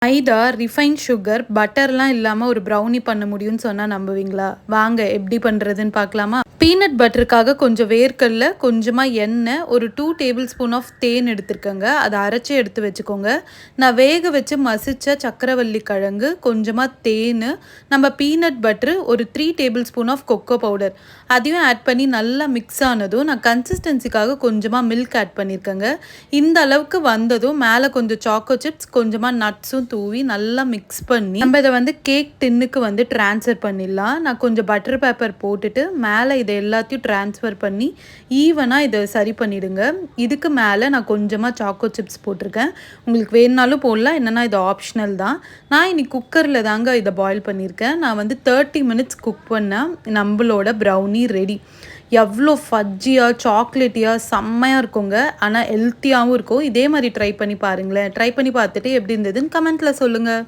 மைதா, refine sugar, பட்டர்லாம் இல்லாம ஒரு brownie பண்ண முடியும்னு சொன்னா நம்புவீங்களா? வாங்க எப்படி பண்றதுன்னு பார்க்கலாமா? பீனட் பட்டருக்காக கொஞ்சம் வேர்க்கடல, கொஞ்சமா எண்ணெய், ஒரு 2 டேபிள் ஸ்பூன் ஆஃப் தேன் எடுத்துருக்கேங்க. அத அரைச்சு எடுத்து வச்சுக்கோங்க. நான் வேக வச்சு மசிச்ச சக்கரவள்ளி கிழங்கு, கொஞ்சமா தேனு, நம்ம பீனட் பட்டரு, ஒரு 3 tablespoon of cocoa powder அதையும் ஆட் பண்ணி நல்லா மிக்ஸ் ஆனதும் நான் கன்சிஸ்டன்சிக்காக கொஞ்சமா மில்க் ஆட் பண்ணியிருக்கேங்க. இந்த அளவுக்கு வந்ததும் மேலே கொஞ்சம் சாக்கோ சிப்ஸ், கொஞ்சமா நட்ஸும் தூவி நல்லா மிக்ஸ் பண்ணி நம்ம இதை வந்து கேக் டின்னுக்கு வந்து ட்ரான்ஸ்ஃபர் பண்ணிடலாம். நான் கொஞ்சம் பட்டர் பேப்பர் போட்டுட்டு மேலே இதை எல்லாத்தையும் ட்ரான்ஸ்ஃபர் பண்ணி ஈவனாக இதை சரி பண்ணிவிடுங்க. இதுக்கு மேலே நான் கொஞ்சமாக சாக்கோ சிப்ஸ் போட்டிருக்கேன். உங்களுக்கு வேணுனாலும் போடலாம், என்னென்னா இது ஆப்ஷனல் தான். நான் இன்னைக்கு குக்கரில் தாங்க இதை பாயில் பண்ணியிருக்கேன். நான் வந்து 30 மினிட்ஸ் குக் பண்ணேன். நம்மளோட ப்ரௌனி ரெடி. எவ்வளோ ஃபஜ்ஜியாக சாக்லேட்டியாக செம்மையாக இருக்குங்க. ஆனால் ஹெல்த்தியாகவும் இருக்கும். இதே மாதிரி ட்ரை பண்ணி பாருங்களேன். ட்ரை பண்ணி பார்த்துட்டு எப்படி இருந்ததுன்னு கமெண்ட்டில் சொல்லுங்கள்.